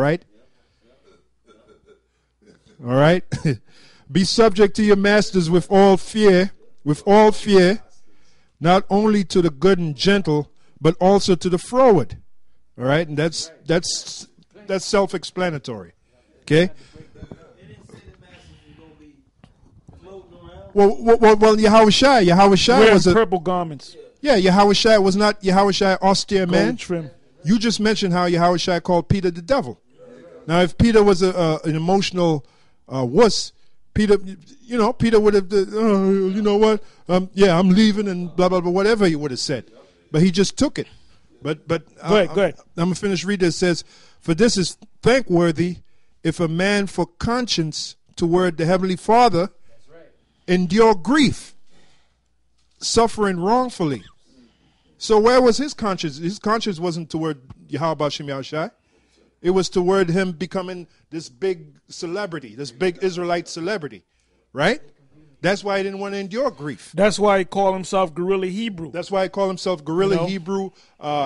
right? All right? Be subject to your masters with all fear, not only to the good and gentle, but also to the froward. All right? And that's self-explanatory. Okay? Well, Yahushua was purple garments. Yeah, Yahushua was not Yahushua austere man. Gold trim. You just mentioned how Yahushua called Peter the devil. Now, if Peter was an emotional wuss, Peter would have, you know what? Yeah, I'm leaving and blah, blah, blah, whatever he would have said. But he just took it. But go ahead. I'm going to finish reading. It says, for this is thankworthy if a man for conscience toward the Heavenly Father endure grief, suffering wrongfully. So where was his conscience? His conscience wasn't toward Yahweh B'Shem Yahushai. It was toward him becoming this big celebrity, this big Israelite celebrity, right? That's why he didn't want to endure grief. That's why he called himself Guerrilla Hebrew. Hebrew,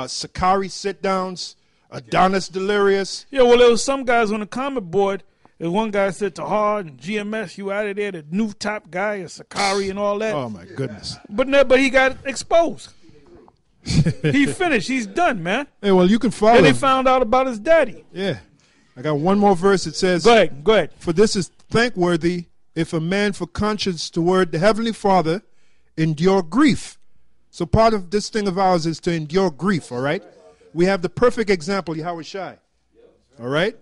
Sakari sit-downs, Adonis Delirious. Yeah, well, there was some guys on the comment board. There's one guy said to Hard and GMS, you out of there, the new top guy, and Sakari and all that. Oh, my goodness. But he got exposed. He finished. He's done, man. Hey, well, you can follow And they him. found out about his daddy. Yeah. I got one more verse. It says, Go ahead. For this is thankworthy if a man for conscience toward the Heavenly Father endure grief. So part of this thing of ours is to endure grief, all right? We have the perfect example, Yahushua. All right?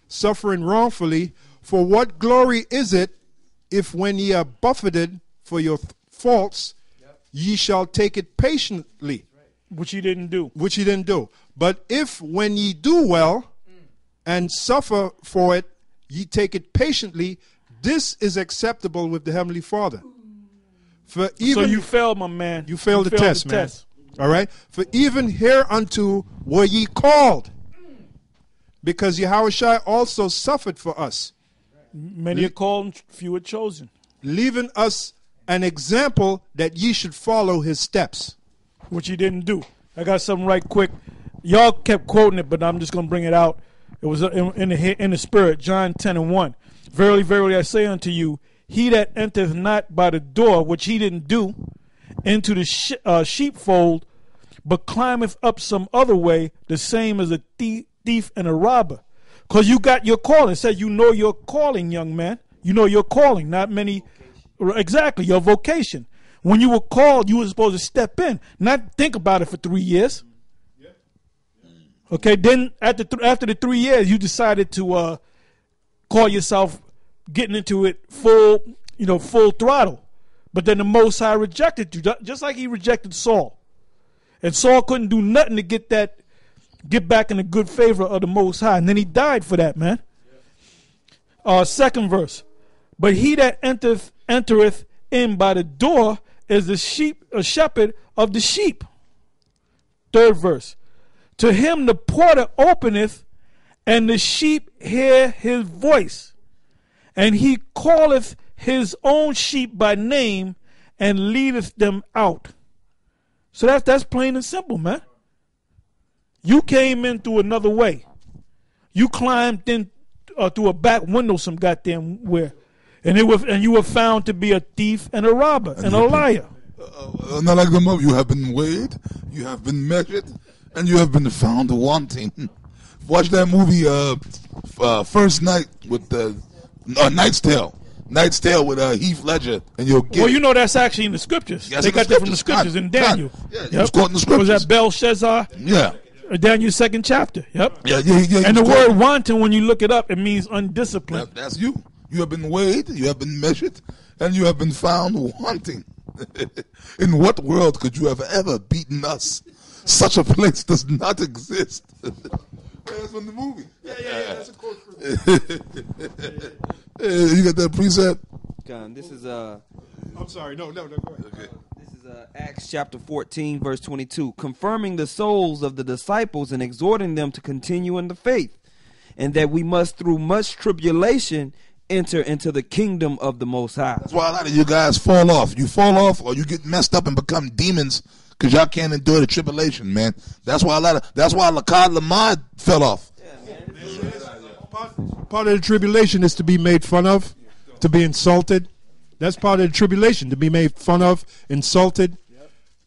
Suffering wrongfully, for what glory is it if when ye are buffeted for your faults, ye shall take it patiently? Which he didn't do. But if when ye do well and suffer for it, ye take it patiently, this is acceptable with the Heavenly Father. For even so you failed, my man. You failed the test, man. All right? For even hereunto were ye called, because Yahushua also suffered for us. Many are called and few are chosen. Leaving us an example that ye should follow his steps. Which he didn't do. I got something right quick. Y'all kept quoting it, but I'm just going to bring it out. It was in the spirit, John 10:1. Verily, verily, I say unto you, he that entereth not by the door, which he didn't do, into the sheepfold, but climbeth up some other way, the same as a thief and a robber. Because you got your calling. It said you know your calling, young man. You know your calling. Not many. Exactly, your vocation. When you were called, you were supposed to step in, not think about it for 3 years. Okay, then after the 3 years, you decided to call yourself getting into it full throttle. But then the Most High rejected you, just like he rejected Saul. And Saul couldn't do nothing to get back in the good favor of the Most High. And then he died for that, man. Second verse. But he that entereth in by the door is a shepherd of the sheep. Third verse. To him the porter openeth, and the sheep hear his voice. And he calleth his own sheep by name, and leadeth them out. So that's plain and simple, man. You came in through another way. You climbed in through a back window some goddamn where. And you were found to be a thief and a robber and a liar. Not like the mob. You have been weighed, you have been measured, and you have been found wanting. Watch that movie, First Night with Knight's Tale. Knight's Tale with Heath Ledger, and you'll get. Well, you know that's actually in the scriptures. Yes, they got that from the scriptures in Daniel. Yeah, he was quoting the scriptures. Was that Belshazzar? Yeah. Daniel's 2nd chapter. Yep. Yeah. And the word wanton, when you look it up, it means undisciplined. That's you. You have been weighed, you have been measured, and you have been found wanting. In what world could you have ever beaten us? Such a place does not exist. That's from the movie. Yeah. That's a quote from you got that preset? God, this is I'm sorry. No, go ahead. Okay. This is Acts chapter 14, verse 22, confirming the souls of the disciples and exhorting them to continue in the faith, and that we must through much tribulation enter into the kingdom of the Most High. That's why a lot of you guys fall off. You fall off, or you get messed up and become demons because y'all can't endure the tribulation, man. That's why Lakad Lamad fell off. Part of the tribulation is to be made fun of, to be insulted. That's part of the tribulation, to be made fun of, insulted,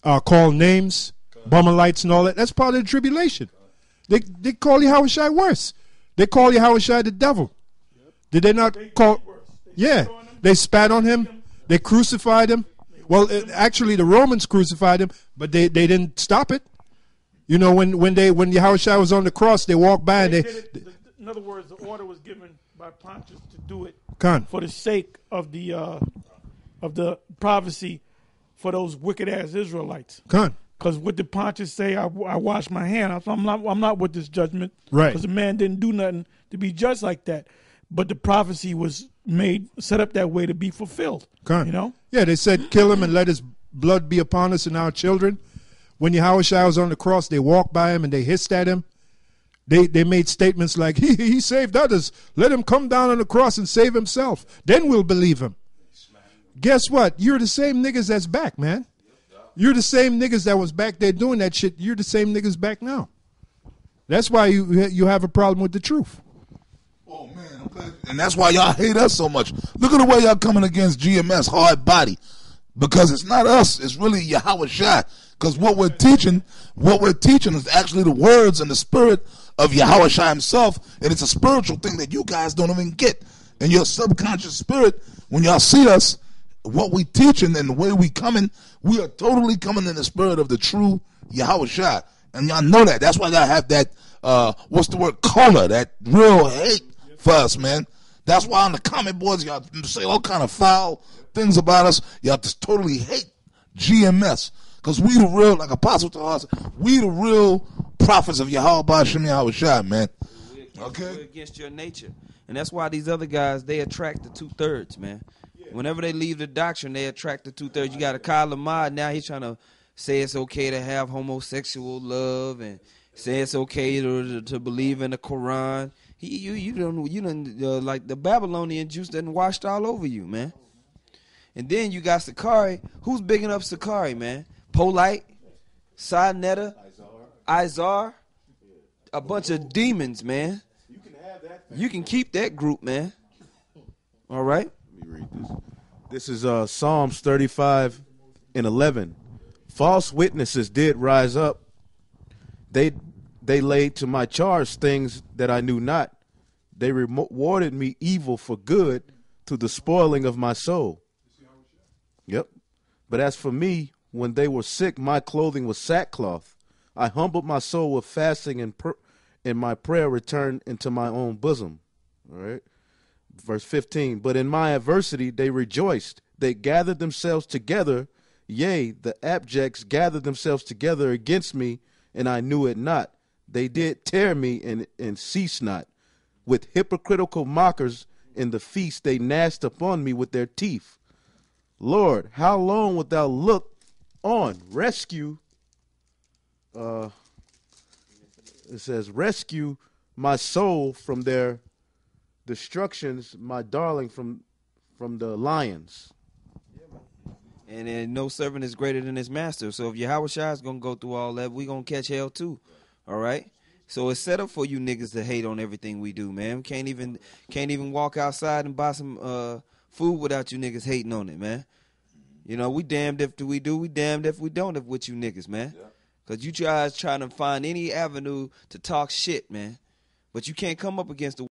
called names, Bummerlights and all that. That's part of the tribulation. They call Yahushua worse. They call Yahushua the devil. Did they not call? Yeah, they spat on him. They crucified him. Well, actually, the Romans crucified him, but they didn't stop it. You know, when Yahushua was on the cross, they walked by and in other words, the order was given by Pontius to do it for the sake of the prophecy for those wicked ass Israelites. Because what did Pontius say? I wash my hand. I'm not with this judgment. Right. Because the man didn't do nothing to be judged like that. But the prophecy was set up that way to be fulfilled. You know? Yeah, they said, kill him and let his blood be upon us and our children. When Yahushua was on the cross, they walked by him and they hissed at him. They made statements like, he saved others. Let him come down on the cross and save himself. Then we'll believe him. Guess what? You're the same niggas that's back, man. You're the same niggas that was back there doing that shit. You're the same niggas back now. That's why you have a problem with the truth. Oh, man. I'm glad. And that's why y'all hate us so much. Look at the way y'all coming against GMS, hard body. Because it's not us. It's really Yahushua. Because what we're teaching is actually the words and the spirit of Yahushua himself. And it's a spiritual thing that you guys don't even get. And your subconscious spirit, when y'all see us, what we teaching and the way we coming, we are totally coming in the spirit of the true Yahushua. And y'all know that. That's why y'all have that, what's the word, color, that real hate for us, man. That's why on the comment boards, y'all say all kind of foul things about us. Y'all just totally hate GMS. Because we the real, like Apostle told us, we the real prophets of Yahweh Shem Yahushua, man. We're against your nature. And that's why these other guys, they attract the 2/3, man. Whenever they leave the doctrine, they attract the 2/3. You got a Kyle Ahmad, now he's trying to say it's okay to have homosexual love and say it's okay to believe in the Quran. You don't like the Babylonian juice done washed all over you, man. And then you got Sakari. Who's bigging up Sakari, man? Polite, Sinetta, Izar, a bunch of demons, man. You can keep that group, man. All right. Let me read this. This is Psalms 35:11. False witnesses did rise up. They laid to my charge things that I knew not. They rewarded me evil for good, to the spoiling of my soul. Yep. But as for me, when they were sick, my clothing was sackcloth. I humbled my soul with fasting, and my prayer returned into my own bosom. All right. Verse 15, but in my adversity they rejoiced. They gathered themselves together. Yea, the abjects gathered themselves together against me, and I knew it not. They did tear me and cease not. With hypocritical mockers in the feast they gnashed upon me with their teeth. Lord, how long wilt thou look on? Rescue. It says, rescue my soul from their destructions, my darling from the lions. And no servant is greater than his master. So if Yahushua is going to go through all that, we going to catch hell too. All right? So it's set up for you niggas to hate on everything we do, man. We can't even walk outside and buy some food without you niggas hating on it, man. You know, we damned if we do, we damned if we don't, if with you niggas, man. Because you guys trying to find any avenue to talk shit, man. But you can't come up against the